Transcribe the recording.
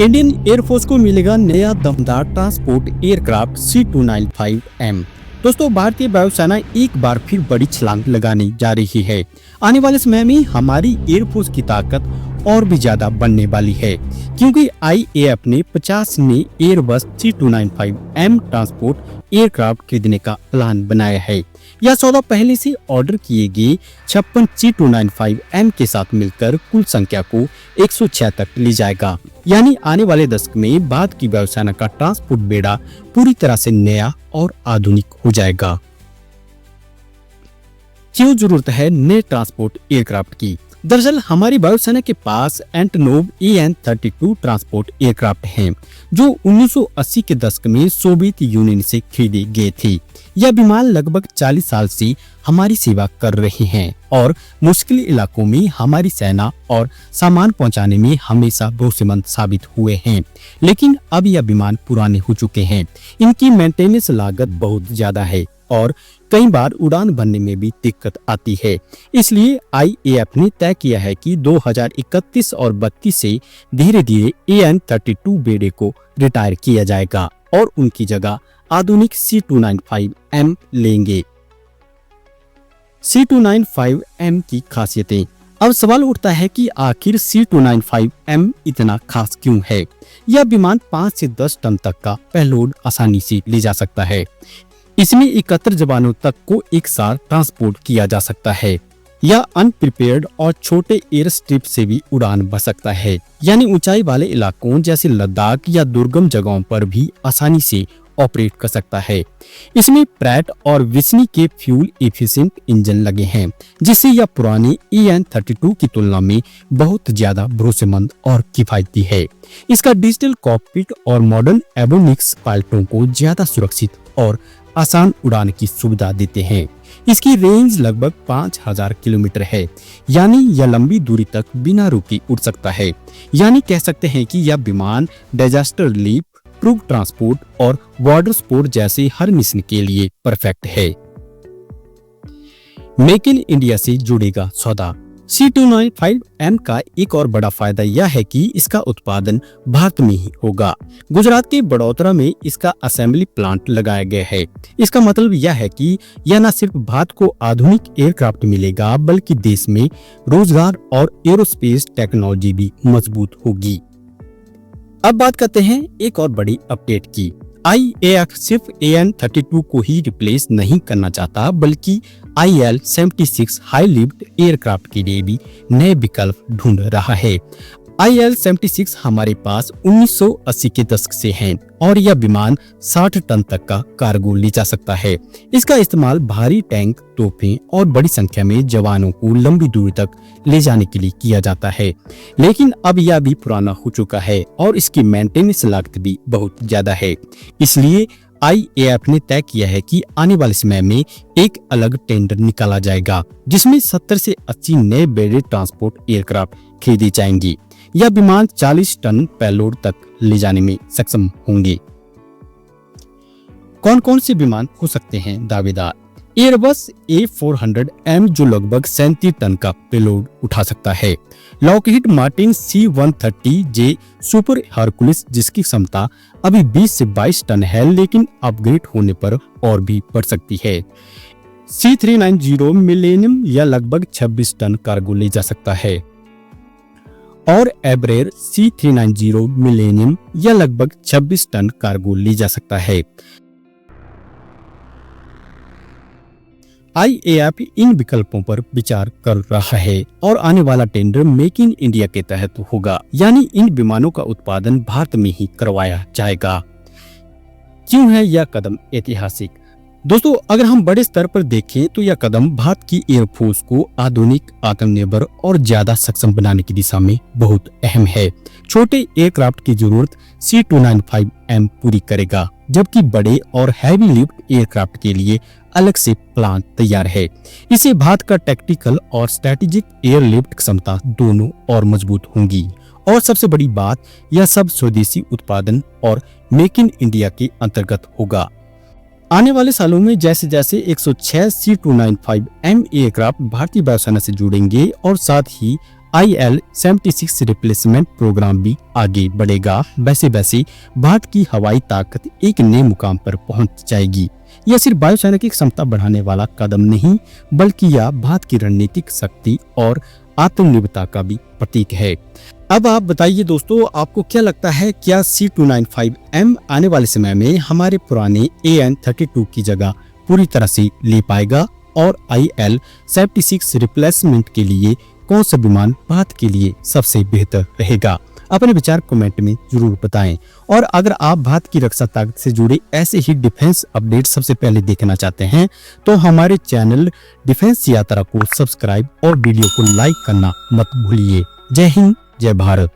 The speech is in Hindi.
इंडियन एयरफोर्स को मिलेगा नया दमदार ट्रांसपोर्ट एयरक्राफ्ट C295M। दोस्तों, भारतीय वायुसेना एक बार फिर बड़ी छलांग लगाने जा रही है। आने वाले समय में हमारी एयरफोर्स की ताकत और भी ज्यादा बढ़ने वाली है, क्योंकि IAF ने 50 नए एयरबस C295M ट्रांसपोर्ट एयरक्राफ्ट खरीदने का प्लान बनाया है। यह सौदा पहले से ऑर्डर किए गए 56 C295M के साथ मिलकर कुल संख्या को 106 तक ले जाएगा। यानी आने वाले दशक में भारत की वायुसेना का ट्रांसपोर्ट बेड़ा पूरी तरह से नया और आधुनिक हो जाएगा। क्यों जरूरत है नए ट्रांसपोर्ट एयरक्राफ्ट की? दरअसल हमारी वायुसेना के पास एंटोनोव AN-32 ट्रांसपोर्ट एयरक्राफ्ट हैं, जो 1980 के दशक में सोवियत यूनियन से खरीदे गए थे। यह विमान लगभग 40 साल से हमारी सेवा कर रहे हैं और मुश्किल इलाकों में हमारी सेना और सामान पहुंचाने में हमेशा भरोसेमंद साबित हुए हैं। लेकिन अब यह विमान पुराने हो चुके हैं, इनकी मेंटेनेंस लागत बहुत ज्यादा है और कई बार उड़ान भरने में भी दिक्कत आती है। इसलिए IAF ने तय किया है कि 2031 और 32 से धीरे धीरे AN-32 बेड़े को रिटायर किया जाएगा और उनकी जगह आधुनिक C295M लेंगे। C295M की खासियतें। अब सवाल उठता है कि आखिर C295M इतना खास क्यों है? यह विमान 5 से 10 टन तक का पेलोड आसानी से ले जा सकता है। इसमें 71 जवानों तक को एक साथ ट्रांसपोर्ट किया जा सकता है। यह अनप्रिपेयर्ड और छोटे एयर स्ट्रिप से भी उड़ान भर सकता है, यानी ऊंचाई वाले इलाकों जैसे लद्दाख या दुर्गम जगहों पर भी आसानी से ऑपरेट कर सकता है। इसमें प्रैट और विस्नी के फ्यूल एफिशिएंट इंजन लगे हैं, जिससे यह पुराने AN-32 की तुलना में बहुत ज्यादा भरोसेमंद और किफायती है। इसका डिजिटल कॉकपिट और मॉडर्न एवियोनिक्स पायलटों को ज्यादा सुरक्षित और आसान उड़ान की सुविधा देते हैं। इसकी रेंज लगभग 5000 किलोमीटर है, यानी यह लंबी दूरी तक बिना रुके उड़ सकता है। यानी कह सकते हैं कि यह विमान डिजास्टर रिलीफ, क्रू ट्रांसपोर्ट और बॉर्डर सपोर्ट जैसे हर मिशन के लिए परफेक्ट है। मेक इन इंडिया से जुड़ेगा सौदा। C295M का एक और बड़ा फायदा यह है कि इसका उत्पादन भारत में ही होगा। गुजरात के बड़ौतरा में इसका असेंबली प्लांट लगाया गया है। इसका मतलब यह है कि यह न सिर्फ भारत को आधुनिक एयरक्राफ्ट मिलेगा, बल्कि देश में रोजगार और एरोस्पेस टेक्नोलॉजी भी मजबूत होगी। अब बात करते हैं एक और बड़ी अपडेट की। IAF सिर्फ AN-32 को ही रिप्लेस नहीं करना चाहता, बल्कि IL-76 हाई लिफ्ट एयरक्राफ्ट के लिए भी नए विकल्प ढूंढ रहा है। IL-76 हमारे पास 1980 के दशक से है और यह विमान 60 टन तक का कार्गो ले जा सकता है। इसका इस्तेमाल भारी टैंक, तोपें और बड़ी संख्या में जवानों को लंबी दूरी तक ले जाने के लिए किया जाता है। लेकिन अब यह भी पुराना हो चुका है और इसकी मेंटेनेंस लागत भी बहुत ज्यादा है। इसलिए IAF ने तय किया है कि आने वाले समय में एक अलग टेंडर निकाला जाएगा, जिसमें 70 से 80 नए बेड़े ट्रांसपोर्ट एयरक्राफ्ट खरीदी जाएंगी। यह विमान 40 टन पेलोड तक ले जाने में सक्षम होंगे। कौन कौन से विमान हो सकते हैं दावेदार? एयरबस A400M जो लगभग 37 टन का पेलोड उठा सकता है। Lockheed Martin C-130J super Hercules जिसकी क्षमता अभी 20 से 22 टन है, लेकिन अपग्रेड होने पर और भी बढ़ सकती है। C-390 मिलेनियम यह लगभग 26 टन कार्गो ले जा सकता है और एब्रेर C-390 मिलेनियम यह लगभग 26 टन कार्गो ले जा सकता है। IAF इन विकल्पों पर विचार कर रहा है और आने वाला टेंडर मेक इन इंडिया के तहत होगा, यानी इन विमानों का उत्पादन भारत में ही करवाया जाएगा। क्यों है यह कदम ऐतिहासिक? दोस्तों, अगर हम बड़े स्तर पर देखें तो यह कदम भारत की एयरफोर्स को आधुनिक, आत्मनिर्भर और ज्यादा सक्षम बनाने की दिशा में बहुत अहम है। छोटे एयरक्राफ्ट की जरूरत C295M पूरी करेगा, जबकि बड़े और हैवी लिफ्ट एयरक्राफ्ट के लिए अलग से प्लान तैयार है। इसे भारत का टैक्टिकल और स्ट्रेटेजिक एयरलिफ्ट क्षमता दोनों और मजबूत होंगी। और सबसे बड़ी बात, यह सब स्वदेशी उत्पादन और मेक इन इंडिया के अंतर्गत होगा। आने वाले सालों में जैसे जैसे 106 C295M एयरक्राफ्ट भारतीय वायुसेना से जुड़ेंगे और साथ ही IL-76 रिप्लेसमेंट प्रोग्राम भी आगे बढ़ेगा। वैसे वैसे भारत की हवाई ताकत एक नए मुकाम पर पहुंच जाएगी। यह सिर्फ वायुसेना की क्षमता बढ़ाने वाला कदम नहीं, बल्कि यह भारत की रणनीतिक शक्ति और आत्मनिर्भरता का भी प्रतीक है। अब आप बताइए दोस्तों, आपको क्या लगता है, क्या C295M आने वाले समय में हमारे पुराने AN-32 की जगह पूरी तरह से ले पाएगा और IL-76 रिप्लेसमेंट के लिए कौन सा विमान भारत के लिए सबसे बेहतर रहेगा? अपने विचार कमेंट में जरूर बताएं। और अगर आप भारत की रक्षा ताकत से जुड़े ऐसे ही डिफेंस अपडेट सबसे पहले देखना चाहते हैं तो हमारे चैनल डिफेंस यात्रा को सब्सक्राइब और वीडियो को लाइक करना मत भूलिए। जय हिंद, जय भारत।